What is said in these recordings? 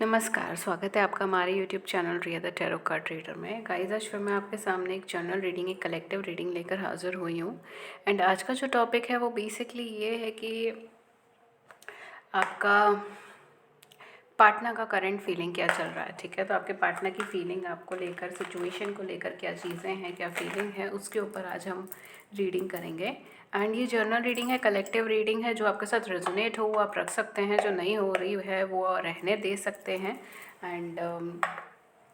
नमस्कार, स्वागत है आपका हमारे YouTube channel Riya the tarot card reader में। गाइस, आज फिर मैं आपके सामने एक जनरल रीडिंग, एक कलेक्टिव रीडिंग लेकर हाज़िर हुई हूँ। एंड आज का जो टॉपिक है वो बेसिकली ये है कि आपका पार्टनर का करंट फीलिंग क्या चल रहा है। ठीक है, तो आपके पार्टनर की फीलिंग आपको लेकर, सिचुएशन को लेकर क्या चीज़ें हैं, क्या फीलिंग है, उसके ऊपर आज हम रीडिंग करेंगे। एंड ये जर्नल रीडिंग है, कलेक्टिव रीडिंग है। जो आपके साथ रेजोनेट हो वो आप रख सकते हैं, जो नहीं हो रही है वो रहने दे सकते हैं। एंड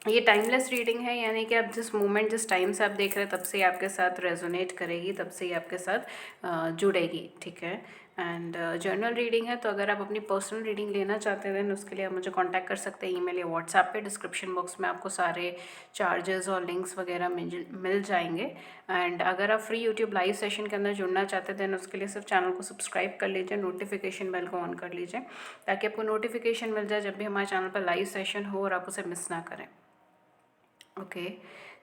ये टाइमलेस रीडिंग है, यानी कि आप जिस मोमेंट, जिस टाइम से आप देख रहे हैं तब से ही आपके साथ रेजोनेट करेगी, तब से ही आपके साथ जुड़ेगी। ठीक है, एंड जर्नल रीडिंग है। तो अगर आप अपनी पर्सनल रीडिंग लेना चाहते हैं उसके लिए आप मुझे कांटेक्ट कर सकते हैं ईमेल या व्हाट्सएप पे। डिस्क्रिप्शन बॉक्स में आपको सारे चार्जेस और लिंक्स वगैरह मिल जाएंगे। एंड अगर आप फ्री यूट्यूब लाइव सेशन के अंदर जुड़ना चाहते हैं उसके लिए सिर्फ चैनल को सब्सक्राइब कर लीजिए, नोटिफिकेशन बेल को ऑन कर लीजिए, ताकि आपको नोटिफिकेशन मिल जाए जब भी हमारे चैनल पर लाइव सेशन हो और आप उसे मिस ना करें। ओके,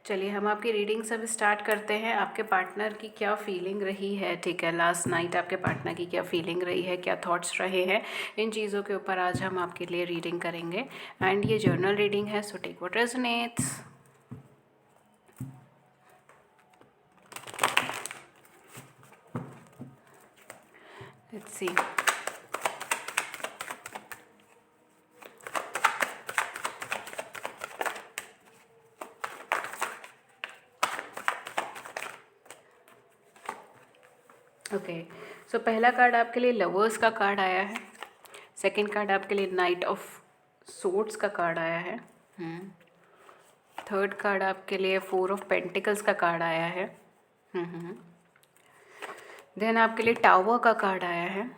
चलिए हम आपकी रीडिंग सब स्टार्ट करते हैं। आपके पार्टनर की क्या फीलिंग रही है, ठीक है, लास्ट नाइट आपके पार्टनर की क्या फीलिंग रही है, क्या थॉट्स रहे हैं, इन चीज़ों के ऊपर आज हम आपके लिए रीडिंग करेंगे। एंड ये जर्नल रीडिंग है, so take what resonates. Let's see. Okay, so पहला कार्ड आपके लिए लवर्स का कार्ड आया है। सेकंड कार्ड आपके लिए नाइट ऑफ सोर्ड्स का कार्ड आया है। थर्ड कार्ड आपके लिए 4 ऑफ पेंटिकल्स का कार्ड आया है। देन आपके लिए टावर का कार्ड आया है।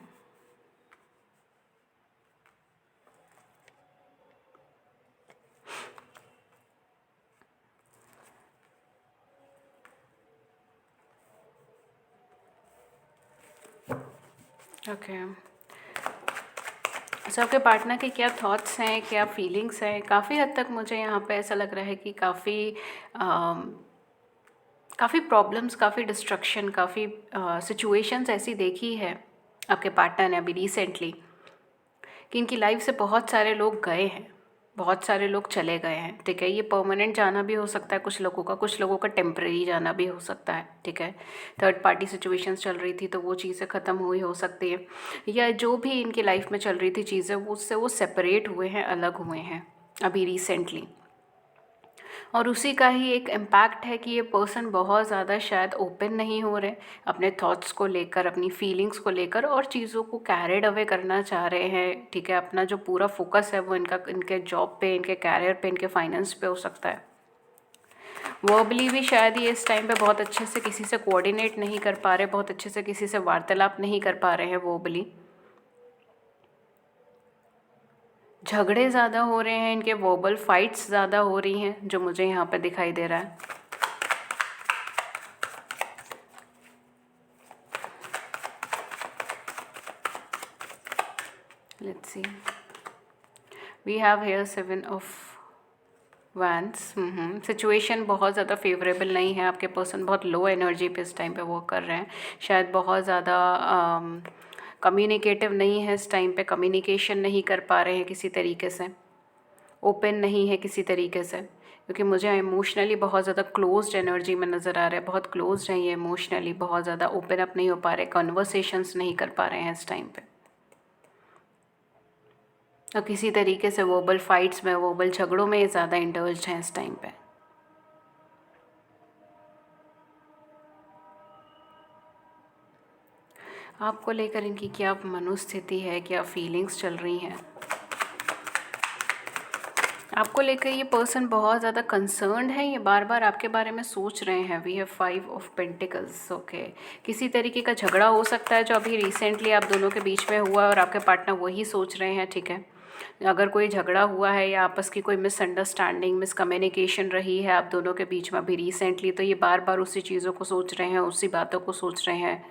ओके, सो आपके पार्टनर के क्या थॉट्स हैं, क्या फीलिंग्स हैं। काफ़ी हद तक मुझे यहाँ पे ऐसा लग रहा है कि काफ़ी प्रॉब्लम्स, काफ़ी डिस्ट्रक्शन, काफ़ी सिचुएशंस ऐसी देखी है आपके पार्टनर ने अभी रिसेंटली कि इनकी लाइफ से बहुत सारे लोग गए हैं, बहुत सारे लोग चले गए हैं। ठीक है, ये परमानेंट जाना भी हो सकता है कुछ लोगों का, कुछ लोगों का टेम्परेरी जाना भी हो सकता है। ठीक है, थर्ड पार्टी सिचुएशंस चल रही थी तो वो चीज़ें ख़त्म हुई हो सकती है, या जो भी इनकी लाइफ में चल रही थी चीज़ें वो उससे वो सेपरेट हुए हैं, अलग हुए हैं अभी रिसेंटली। और उसी का ही एक इम्पैक्ट है कि ये पर्सन बहुत ज़्यादा शायद ओपन नहीं हो रहे अपने थॉट्स को लेकर, अपनी फीलिंग्स को लेकर, और चीज़ों को कैरिड अवे करना चाह रहे हैं। ठीक है, अपना जो पूरा फोकस है वो इनके जॉब पे, इनके कैरियर पे, इनके फाइनेंस पे हो सकता है। वर्बली भी शायद ये इस टाइम पे बहुत अच्छे से किसी से कोऑर्डिनेट नहीं कर पा रहे, बहुत अच्छे से किसी से वार्तालाप नहीं कर पा रहे हैं वर्बली। झगड़े ज़्यादा हो रहे हैं इनके, वर्बल फाइट्स ज़्यादा हो रही हैं जो मुझे यहाँ पे दिखाई दे रहा है। Let's see. We have here 7 of Wands। Situation बहुत ज़्यादा फेवरेबल नहीं है। आपके पर्सन बहुत लो एनर्जी पे इस टाइम पे वर्क कर रहे हैं, शायद बहुत ज़्यादा कम्युनिकेटिव नहीं है इस टाइम पे, कम्युनिकेशन नहीं कर पा रहे हैं किसी तरीके से, ओपन नहीं है किसी तरीके से, क्योंकि मुझे इमोशनली बहुत ज़्यादा क्लोज्ड एनर्जी में नज़र आ रहा है। बहुत क्लोज्ड हैं ये इमोशनली, बहुत ज़्यादा ओपन अप नहीं हो पा रहे, कन्वर्सेशंस नहीं कर पा रहे हैं इस टाइम पे, और किसी तरीके से वर्बल फाइट्स में, वर्बल झगड़ों में ये ज़्यादा इंडल्ज्ड हैं इस टाइम पे। आपको लेकर इनकी क्या मनोस्थिति है, क्या फीलिंग्स चल रही हैं। आपको लेकर ये पर्सन बहुत ज़्यादा कंसर्न्ड है, ये बार बार आपके बारे में सोच रहे हैं। We have 5 of pentacles. Okay, किसी तरीके का झगड़ा हो सकता है जो अभी रिसेंटली आप दोनों के बीच में हुआ है और आपके पार्टनर वही सोच रहे हैं। ठीक है, अगर कोई झगड़ा हुआ है या आपस की कोई मिसअंडरस्टैंडिंग, मिसकम्युनिकेशन रही है आप दोनों के बीच में अभी रिसेंटली, तो ये बार बार उसी चीज़ों को सोच रहे हैं, उसी बातों को सोच रहे हैं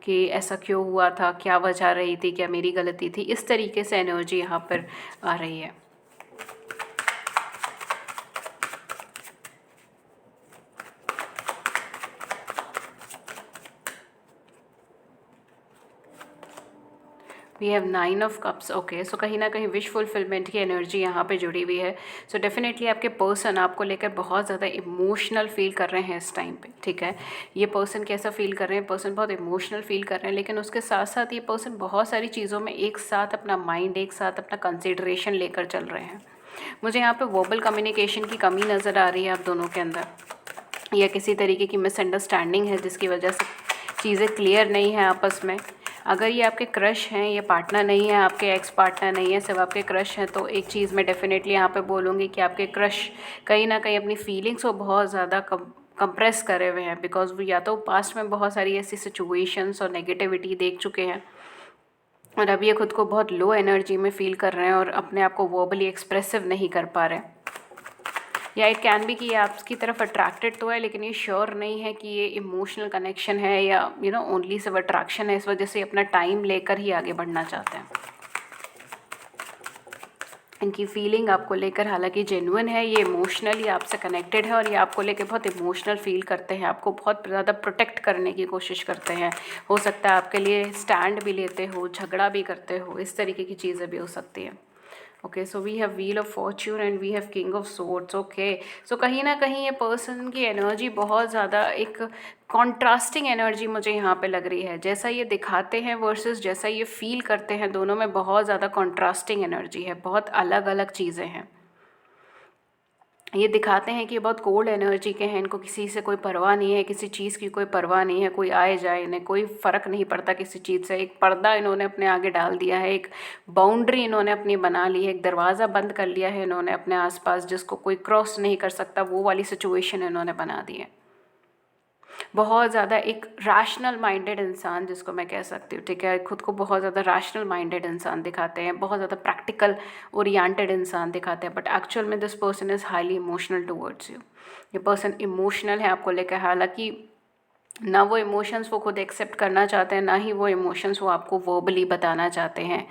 कि ऐसा क्यों हुआ था, क्या वजह रही थी, क्या मेरी गलती थी। इस तरीके से एनर्जी यहाँ पर आ रही है। We have 9 of cups. Okay, so कहीं ना कहीं विश फुलफिलमेंट की एनर्जी यहाँ पे जुड़ी हुई है। सो डेफिनेटली आपके पर्सन आपको लेकर बहुत ज़्यादा इमोशनल फील कर रहे हैं इस टाइम पे, ठीक है। ये पर्सन कैसा फील कर रहे हैं, पर्सन बहुत इमोशनल फील कर रहे हैं, लेकिन उसके साथ साथ ये पर्सन बहुत सारी चीज़ों में एक साथ अपना माइंड, एक साथ अपना कंसिडरेशन लेकर चल रहे हैं। मुझे यहाँ पे वर्बल कम्युनिकेशन की कमी नज़र आ रही है आप दोनों के अंदर, या किसी तरीके की मिसअंडरस्टैंडिंग है जिसकी वजह से चीज़ें क्लियर नहीं है आपस में। अगर ये आपके क्रश हैं, ये पार्टनर नहीं है, आपके एक्स पार्टनर नहीं है, सिर्फ आपके क्रश हैं, तो एक चीज़ मैं डेफिनेटली यहाँ पे बोलूँगी कि आपके क्रश कहीं ना कहीं अपनी फीलिंग्स को बहुत ज़्यादा कंप्रेस करे हुए हैं, बिकॉज वो या तो पास्ट में बहुत सारी ऐसी सिचुएशंस और नेगेटिविटी देख चुके हैं और अब ये खुद को बहुत लो एनर्जी में फील कर रहे हैं और अपने आप को वर्बली एक्सप्रेसिव नहीं कर पा रहे हैं। या इट कैन बी कि ये आपकी तरफ अट्रैक्टेड तो है, लेकिन ये श्योर नहीं है कि ये इमोशनल कनेक्शन है या ओनली सिर्फ अट्रैक्शन है। इस वजह से अपना टाइम लेकर ही आगे बढ़ना चाहते हैं। इनकी फीलिंग आपको लेकर हालांकि जेन्युइन है, ये इमोशनली आपसे कनेक्टेड है और ये आपको लेकर बहुत इमोशनल फील करते हैं, आपको बहुत ज़्यादा प्रोटेक्ट करने की कोशिश करते हैं। हो सकता है आपके लिए स्टैंड भी लेते हो, झगड़ा भी करते हो, इस तरीके की चीज़ें भी हो सकती हैं। Okay, so we have wheel of fortune and we have king of swords. Okay, so कहीं ना कहीं ये पर्सन की एनर्जी बहुत ज़्यादा एक कॉन्ट्रास्टिंग एनर्जी मुझे यहाँ पे लग रही है। जैसा ये दिखाते हैं वर्सेस जैसा ये फील करते हैं, दोनों में बहुत ज़्यादा कॉन्ट्रास्टिंग एनर्जी है, बहुत अलग अलग चीज़ें हैं। ये दिखाते हैं कि ये बहुत कोल्ड एनर्जी के हैं, इनको किसी से कोई परवाह नहीं है, किसी चीज़ की कोई परवाह नहीं है, कोई आए जाए इन्हें कोई फ़र्क नहीं पड़ता किसी चीज़ से। एक पर्दा इन्होंने अपने आगे डाल दिया है, एक बाउंड्री इन्होंने अपनी बना ली है, एक दरवाज़ा बंद कर लिया है इन्होंने अपने आसपास, जिसको कोई क्रॉस नहीं कर सकता, वो वाली सिचुएशन इन्होंने बना दी है। बहुत ज़्यादा एक रैशनल माइंडेड इंसान जिसको मैं कह सकती हूँ, ठीक है, खुद को बहुत ज़्यादा रैशनल माइंडेड इंसान दिखाते हैं, बहुत ज़्यादा प्रैक्टिकल ओरिएंटेड इंसान दिखाते हैं, बट एक्चुअल में this person is highly emotional towards you. ये पर्सन इमोशनल है आपको लेकर, हालांकि ना वो इमोशंस वो खुद एक्सेप्ट करना चाहते हैं, ना ही वो इमोशंस वो आपको वर्बली बताना चाहते हैं,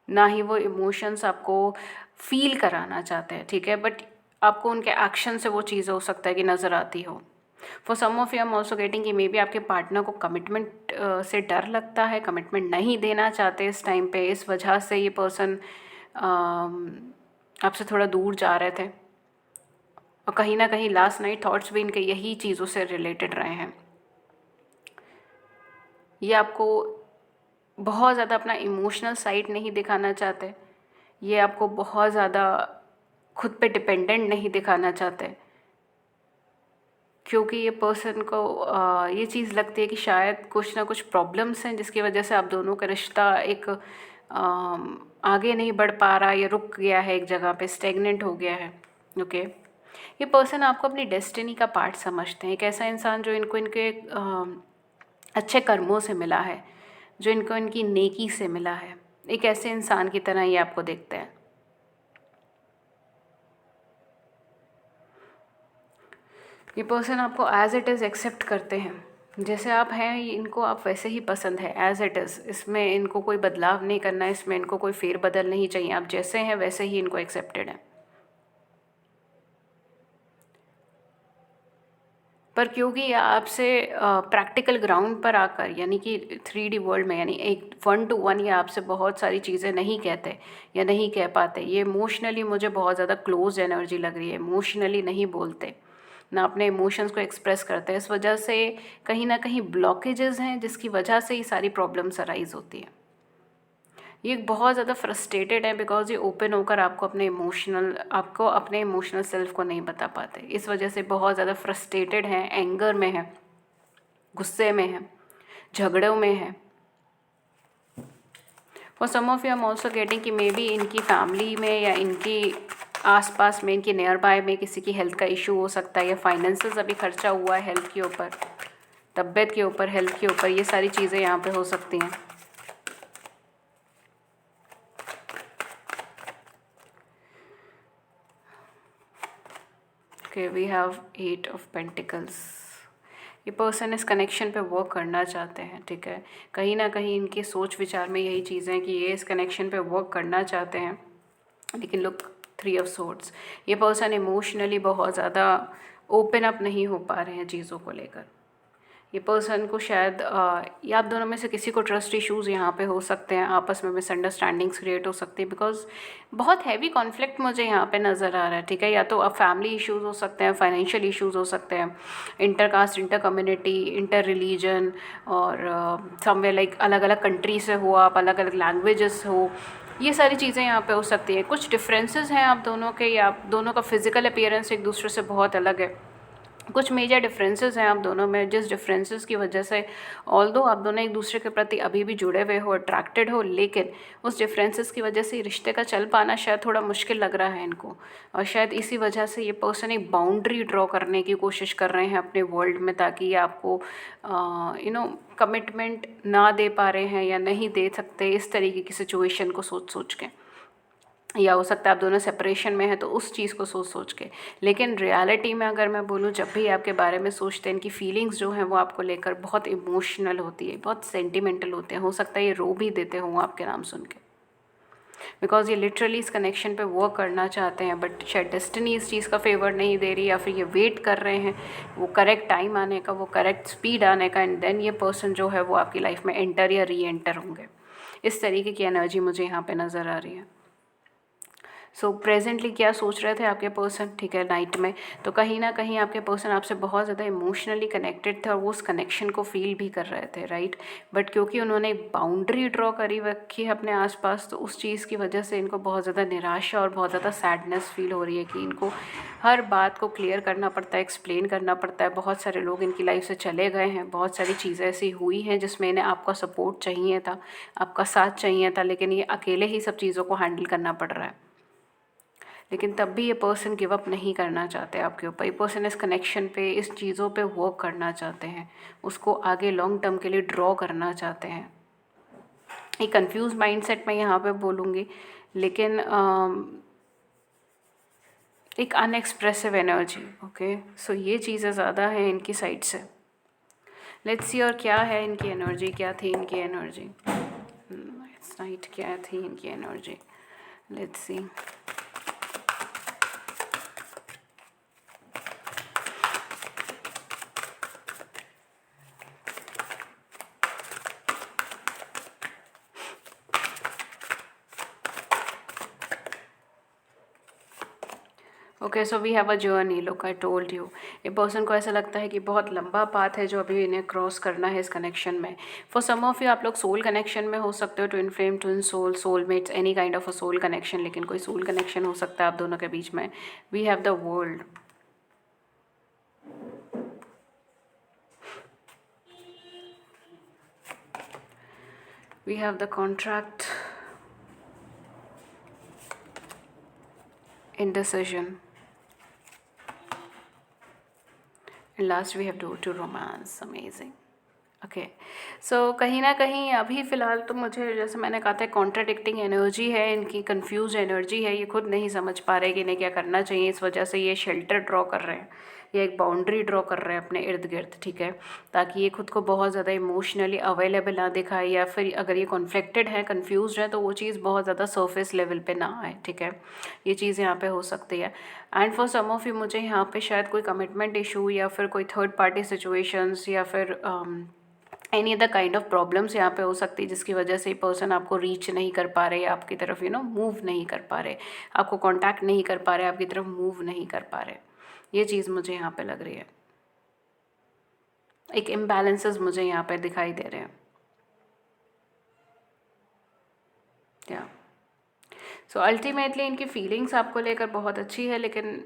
ना ही वो इमोशंस आपको फील कराना चाहते हैं, ठीक है, बट आपको उनके एक्शन से वो चीज़ हो सकता है कि नज़र आती हो। For some of you I am also getting कि मे बी आपके पार्टनर को कमिटमेंट से डर लगता है, कमिटमेंट नहीं देना चाहते इस टाइम पे, इस वजह से ये पर्सन आपसे थोड़ा दूर जा रहे थे और कहीं ना कहीं लास्ट नाइट थॉट्स भी इनके यही चीज़ों से रिलेटेड रहे हैं। ये आपको बहुत ज़्यादा अपना इमोशनल साइड नहीं दिखाना चाहते, ये आपको बहुत ज़्यादा खुद पे डिपेंडेंट नहीं दिखाना चाहते, क्योंकि ये पर्सन को ये चीज़ लगती है कि शायद कुछ ना कुछ प्रॉब्लम्स हैं जिसकी वजह से आप दोनों का रिश्ता एक आगे नहीं बढ़ पा रहा, या रुक गया है एक जगह पे, स्टेगनेंट हो गया है। ओके, ये पर्सन आपको अपनी डेस्टिनी का पार्ट समझते हैं, एक ऐसा इंसान जो इनको इनके अच्छे कर्मों से मिला है, जो इनको इनकी नेकी से मिला है, एक ऐसे इंसान की तरह ये आपको देखते हैं। ये पर्सन आपको एज इट इज़ एक्सेप्ट करते हैं, जैसे आप हैं इनको आप वैसे ही पसंद है, एज इट इज़। इसमें इनको कोई बदलाव नहीं करना है, इसमें इनको कोई फेरबदल नहीं चाहिए, आप जैसे हैं वैसे ही इनको एक्सेप्टेड है। पर क्योंकि आपसे प्रैक्टिकल ग्राउंड पर आकर, यानी कि 3D वर्ल्ड में, यानी एक 1-to-1 ये आपसे बहुत सारी चीज़ें नहीं कहते या नहीं कह पाते, ये इमोशनली मुझे बहुत ज़्यादा क्लोज एनर्जी लग रही है, इमोशनली नहीं बोलते, ना अपने इमोशंस को एक्सप्रेस करते हैं, इस वजह से कहीं ना कहीं ब्लॉकेजेस हैं जिसकी वजह से ये सारी प्रॉब्लम्स अराइज होती हैं। ये बहुत ज़्यादा फ्रस्ट्रेटेड है बिकॉज ये ओपन होकर आपको अपने इमोशनल सेल्फ को नहीं बता पाते, इस वजह से बहुत ज़्यादा फ्रस्ट्रेटेड हैं, एंगर में है, गुस्से में है, झगड़ों में है। For some of you I am also getting कि मे बी इनकी फैमिली में या इनकी आसपास में, इनकी नियर बाय में किसी की हेल्थ का इशू हो सकता है, या फाइनेंसेस अभी खर्चा हुआ है हेल्थ के ऊपर, तबीयत के ऊपर, हेल्थ के ऊपर, ये सारी चीज़ें यहाँ पे हो सकती हैं। Okay, we have 8 of pentacles. ये पर्सन इस कनेक्शन पे वर्क करना चाहते हैं, ठीक है, कहीं ना कहीं इनके सोच विचार में यही चीज़ें हैं कि ये इस कनेक्शन पे वर्क करना चाहते हैं, लेकिन लुक 3 ऑफ सोर्ड्स, ये पर्सन इमोशनली बहुत ज़्यादा ओपन अप नहीं हो पा रहे हैं चीज़ों को लेकर। ये पर्सन को शायद या आप दोनों में से किसी को ट्रस्ट इश्यूज़ यहाँ पे हो सकते हैं, आपस में मिसअंडरस्टैंडिंग्स क्रिएट हो सकती है, बिकॉज बहुत हैवी कॉन्फ्लिक्ट मुझे यहाँ पे नज़र आ रहा है, ठीक है। या तो अब फैमिली इश्यूज़ हो सकते हैं, फाइनेंशियल इश्यूज़ हो सकते हैं, inter caste, inter community, inter religion, और समवेयर लाइक अलग अलग कंट्री से हो आप, अलग अलग लैंग्वेजेस हो, ये सारी चीज़ें यहाँ पे हो सकती हैं। कुछ डिफरेंसेस हैं आप दोनों के, या आप दोनों का फिज़िकल अपीयरेंस एक दूसरे से बहुत अलग है। कुछ मेजर डिफरेंसेस हैं आप दोनों में, जिस डिफरेंसेस की वजह से ऑल्दो आप दोनों एक दूसरे के प्रति अभी भी जुड़े हुए हो, अट्रैक्टेड हो, लेकिन उस डिफरेंसेस की वजह से रिश्ते का चल पाना शायद थोड़ा मुश्किल लग रहा है इनको। और शायद इसी वजह से ये पर्सन एक बाउंड्री ड्रॉ करने की कोशिश कर रहे हैं अपने वर्ल्ड में, ताकि ये आपको कमिटमेंट ना दे पा रहे हैं या नहीं दे सकते, इस तरीके की सिचुएशन को सोच सोच के, या हो सकता है आप दोनों सेपरेशन में हैं तो उस चीज़ को सोच सोच के। लेकिन रियलिटी में अगर मैं बोलूँ, जब भी आपके बारे में सोचते हैं, इनकी फीलिंग्स जो हैं वो आपको लेकर बहुत इमोशनल होती है, बहुत सेंटिमेंटल होते हैं। हो सकता है ये रो भी देते हों आपके नाम सुन के, बिकॉज ये लिटरली इस कनेक्शन पे वर्क करना चाहते हैं, बट शायद डेस्टिनी इस चीज़ का फेवर नहीं दे रही, या फिर ये वेट कर रहे हैं वो करेक्ट टाइम आने का, वो करेक्ट स्पीड आने का, एंड देन ये पर्सन जो है वो आपकी लाइफ में एंटर या री एंटर होंगे। इस तरीके की एनर्जी मुझे यहाँ पे नज़र आ रही है। सो प्रेजेंटली क्या सोच रहे थे आपके पर्सन, ठीक है, नाइट में तो कहीं ना कहीं आपके पर्सन आपसे बहुत ज़्यादा इमोशनली कनेक्टेड थे और वो उस कनेक्शन को फील भी कर रहे थे, राइट। बट क्योंकि उन्होंने एक बाउंड्री ड्रॉ करी रखी है अपने आसपास, तो उस चीज़ की वजह से इनको बहुत ज़्यादा निराशा और बहुत ज़्यादा सैडनेस फील हो रही है कि इनको हर बात को क्लियर करना पड़ता है, एक्सप्लेन करना पड़ता है। बहुत सारे लोग इनकी लाइफ से चले गए हैं, बहुत सारी चीज़ें ऐसी हुई हैं जिसमें इन्हें आपका सपोर्ट चाहिए था, आपका साथ चाहिए था, लेकिन ये अकेले ही सब चीज़ों को हैंडल करना पड़ रहा है। लेकिन तब भी ये पर्सन गिव अप नहीं करना चाहते आपके ऊपर। ये पर्सन इस कनेक्शन पे, इस चीज़ों पे वर्क करना चाहते हैं, उसको आगे लॉन्ग टर्म के लिए ड्रॉ करना चाहते हैं। एक कंफ्यूज माइंडसेट मैं यहाँ पे बोलूँगी, लेकिन एक अनएक्सप्रेसिव एनर्जी। ओके, सो ये चीज़ें ज़्यादा है इनकी साइड से। लेट्स सी और क्या है इनकी एनर्जी, क्या थी इनकी एनर्जी इट्स नाइट, क्या थी इनकी energy, let's see. Okay, so we have a journey, look I told you. ये पर्सन को ऐसा लगता है कि बहुत लंबा पाथ है जो अभी इन्हें क्रॉस करना है इस कनेक्शन में। फॉर सम ऑफ यू आप लोग सोल कनेक्शन में हो सकते हो, twin flame, twin soul, soulmates, any kind of a soul connection, लेकिन कोई सोल कनेक्शन हो सकता है आप दोनों के बीच में। We have the world, we have the contract, indecision, and last we have door to romance. Amazing. Okay, so कहीं ना कहीं अभी फ़िलहाल तो मुझे, जैसे मैंने कहा था, कॉन्ट्राडिक्टिंग एनर्जी है इनकी, कंफ्यूज एनर्जी है। ये खुद नहीं समझ पा रहे कि इन्हें क्या करना चाहिए, इस वजह से ये शेल्टर ड्रॉ कर रहे हैं, या एक बाउंड्री ड्रॉ कर रहे हैं अपने इर्द गिर्द, ठीक है, ताकि ये खुद को बहुत ज़्यादा इमोशनली अवेलेबल ना दिखाए, या फिर अगर ये कॉन्फ्लिक्टेड है, कन्फ्यूज है, तो वो चीज़ बहुत ज़्यादा सरफेस लेवल पे ना आए, ठीक है। ये चीज़ यहाँ पे हो सकती है। And for some of you मुझे यहाँ पे शायद कोई कमिटमेंट इशू, या फिर कोई थर्ड पार्टी सिचुएशंस, या फिर any other kind of problems यहाँ पे हो सकती है, जिसकी वजह से ये पर्सन आपको रीच नहीं कर पा रहे, आपकी तरफ मूव नहीं कर पा रहे, आपको कांटेक्ट नहीं कर पा रहे, आपकी तरफ मूव नहीं कर पा रहे। ये चीज़ मुझे यहाँ पे लग रही है, एक इम्बैलेंसेस मुझे यहाँ पे दिखाई दे रहे हैं। या सो अल्टीमेटली इनकी फीलिंग्स आपको लेकर बहुत अच्छी है, लेकिन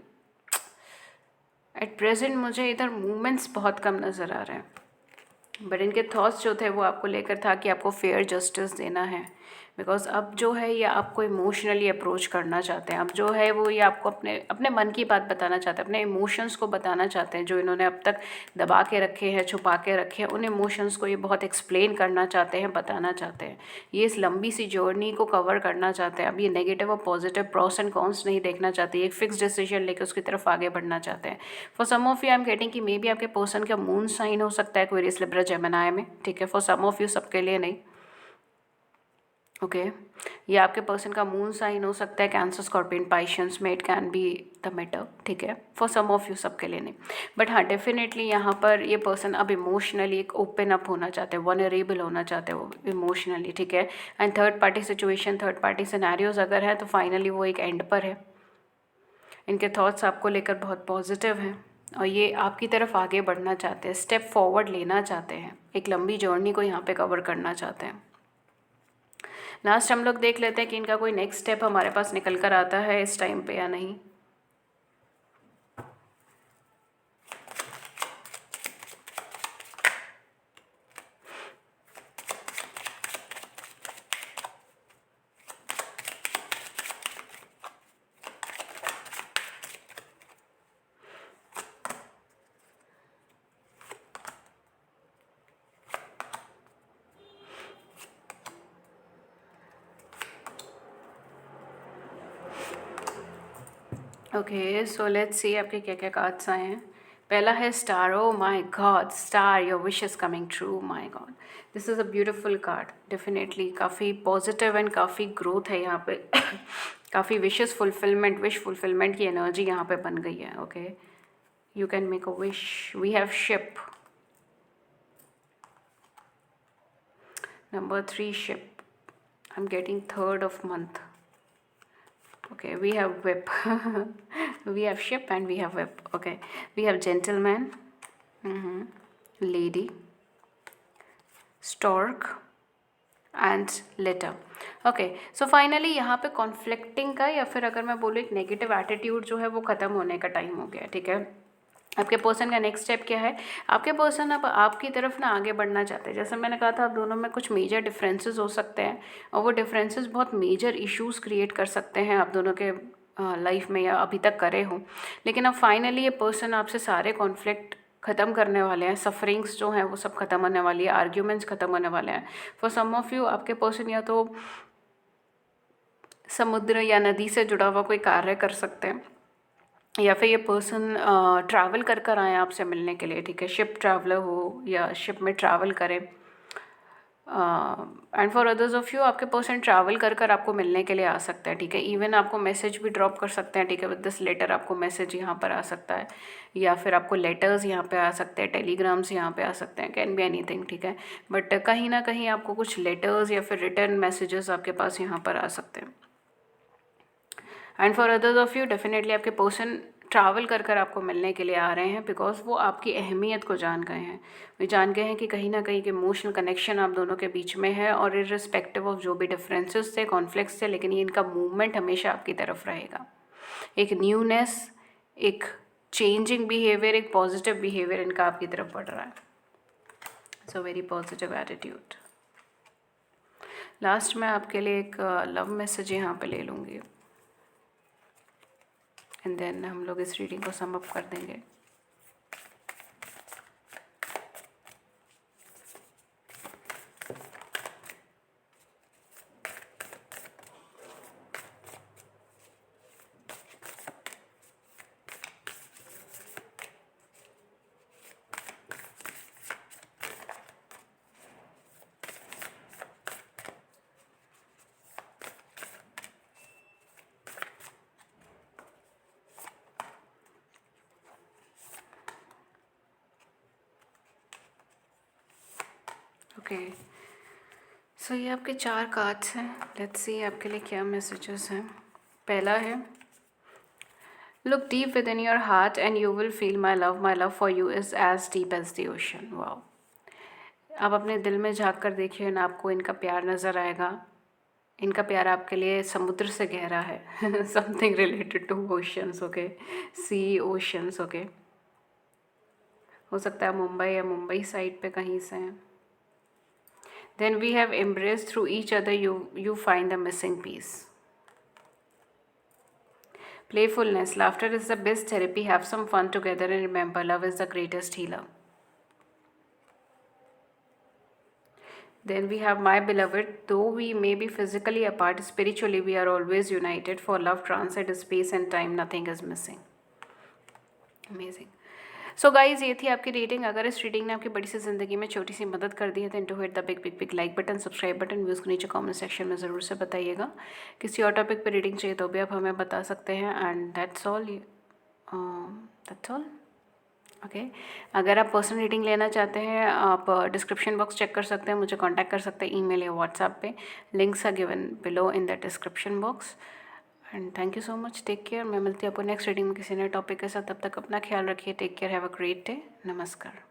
एट प्रेजेंट मुझे इधर मूवमेंट्स बहुत कम नज़र आ रहे हैं। बट इनके थॉट्स जो थे वो आपको लेकर था कि आपको फेयर जस्टिस देना है, बिकॉज अब जो है ये आपको इमोशनली अप्रोच करना चाहते हैं। अब जो है वो ये आपको अपने अपने मन की बात बताना चाहते हैं, अपने इमोशंस को बताना चाहते हैं, जो इन्होंने अब तक दबा के रखे हैं, छुपा के रखे हैं, उन इमोशंस को ये बहुत एक्सप्लेन करना चाहते हैं, बताना चाहते हैं। ये इस लंबी सी जर्नी को कवर करना चाहते हैं। अब ये नेगेटिव और पॉजिटिव, प्रॉस एंड कॉन्स नहीं देखना चाहते, एक फिक्स डिसीजन लेकर उसकी तरफ आगे बढ़ना चाहते हैं। For some of you I am getting कि मे बी आपके पर्सन का मून साइन हो सकता है एक्वेरियस, लिब्रा, जेमिनी में, ठीक है। फॉर सम ऑफ यू, सबके लिए नहीं। ओके ये आपके पर्सन का मून साइन हो सकता है कैंसर, स्कॉर्पियन, पाइशंस में, it can be the matter, ठीक है, फॉर सम ऑफ यू, सबके लिए नहीं, बट हाँ डेफिनेटली यहाँ पर ये पर्सन अब इमोशनली एक ओपन अप होना चाहते हैं, वनरेबल होना चाहते हैं वो इमोशनली, ठीक है। And third party situation, third party scenarios अगर है तो फाइनली वो एक एंड पर है। इनके थॉट्स आपको लेकर बहुत पॉजिटिव हैं और ये आपकी तरफ आगे बढ़ना चाहते हैं, स्टेप फॉरवर्ड लेना चाहते हैं, एक लंबी जर्नी को यहाँ पे कवर करना चाहते हैं। लास्ट हम लोग देख लेते हैं कि इनका कोई नेक्स्ट स्टेप हमारे पास निकल कर आता है इस टाइम पे या नहीं। ओके सो लेट्स सी आपके क्या क्या कार्ड्स आए हैं। पहला है star, oh my god star, your wish is coming true, my god this is a beautiful card, definitely काफ़ी पॉजिटिव एंड काफ़ी ग्रोथ है यहाँ पे काफ़ी विशेस फुलफिलमेंट, विश फुलफिलमेंट की एनर्जी यहाँ पे बन गई है। Okay you can make a wish, we have ship, number 3 ship, I am getting third of month. Okay, we have whip. We have ship and we have whip. Okay, we have gentleman, lady, stork and letter. Okay so finally यहाँ पे conflicting का या फिर अगर मैं बोलूँ एक negative attitude जो है वो ख़त्म होने का टाइम हो गया, ठीक है। आपके पर्सन का नेक्स्ट स्टेप क्या है, आपके पर्सन अब आपकी तरफ ना आगे बढ़ना चाहते हैं। जैसे मैंने कहा था आप दोनों में कुछ मेजर डिफरेंसेस हो सकते हैं और वो डिफरेंसेस बहुत मेजर इश्यूज़ क्रिएट कर सकते हैं आप दोनों के लाइफ में या अभी तक करे हों, लेकिन अब फाइनली ये पर्सन आपसे सारे कॉन्फ्लिक्ट ख़त्म करने वाले हैं, सफरिंग्स जो हैं वो सब ख़त्म होने वाली है, आर्ग्यूमेंट्स ख़त्म होने वाले हैं। फॉर सम ऑफ यू आपके पर्सन या तो समुद्र या नदी से जुड़ा हुआ कोई कार्य कर सकते हैं या फिर ये पर्सन ट्रैवल कर कर आए आपसे मिलने के लिए, ठीक है, शिप ट्रैवलर हो या शिप में ट्रैवल करें। And for others of you आपके पर्सन ट्रैवल कर कर आपको मिलने के लिए आ सकता है, ठीक है, इवन आपको मैसेज भी ड्रॉप कर सकते हैं, ठीक है, विद दिस लेटर आपको मैसेज यहाँ पर आ सकता है या फिर आपको लेटर्स यहाँ पे आ सकते हैं, टेलीग्राम्स यहाँ पे आ सकते हैं, कैन बी एनीथिंग, ठीक है, बट कहीं ना कहीं आपको कुछ लेटर्स या फिर रिटर्न मैसेजेस आपके पास यहाँ पर आ सकते हैं। And for others of you definitely आपके पर्सन ट्रैवल कर कर आपको मिलने के लिए आ रहे हैं बिकॉज वो आपकी अहमियत को जान गए हैं, वो जान गए हैं कि कहीं ना कहीं के इमोशनल कनेक्शन आप दोनों के बीच में है और इर्रिस्पेक्टिव ऑफ जो भी डिफरेंसेस थे, कॉन्फ्लिक्ट्स थे, लेकिन ये इनका मूवमेंट हमेशा आपकी तरफ रहेगा। एक न्यूनेस, एक चेंजिंग बिहेवियर, एक पॉजिटिव बिहेवियर इनका आपकी तरफ बढ़ रहा है। It's a very positive attitude. Last में आपके लिए एक लव मैसेज यहाँ पे ले लूँगी एंड देन हम लोग इस रीडिंग को सम अप कर देंगे। ओके सो ये आपके 4 कार्ड्स हैं, लेट्स सी आपके लिए क्या मैसेजेस हैं। पहला है look deep within your heart and you will feel my love for you is as deep as the ocean. Wow, आप अपने दिल में झाँक कर देखिए ना, आपको इनका प्यार नज़र आएगा। इनका प्यार आपके लिए समुद्र से गहरा है something related to oceans, okay, see oceans, okay, हो सकता है मुंबई या मुंबई साइड पे कहीं से हैं। Then we have embraced through each other, you find the missing piece. Playfulness, laughter is the best therapy. Have some fun together and remember, love is the greatest healer. Then we have my beloved, though we may be physically apart, spiritually we are always united. For love transcends space and time, nothing is missing. Amazing. So guys, ये थी आपकी reading. अगर इस reading ने आपकी बड़ी सी ज़िंदगी में छोटी सी मदद कर दी है तो hit the big big big like button, subscribe button, views को नीचे कमेंट सेक्शन में ज़रूर से बताइएगा। किसी और टॉपिक पे रीडिंग चाहिए तो भी आप हमें बता सकते हैं। And that's all. ओके। अगर आप पर्सनल रीडिंग लेना चाहते हैं, आप डिस्क्रिप्शन बॉक्स चेक कर सकते हैं, मुझे कांटेक्ट कर सकते हैं ईमेल या व्हाट्सएप पे। Links are given below in the description box. And thank you so much. Take care. मैं मिलती हूँ आपको नेक्स्ट रीडिंग में किसी नए टॉपिक के साथ। तब तक अपना ख्याल रखिए। Take care. Have a great day. नमस्कार।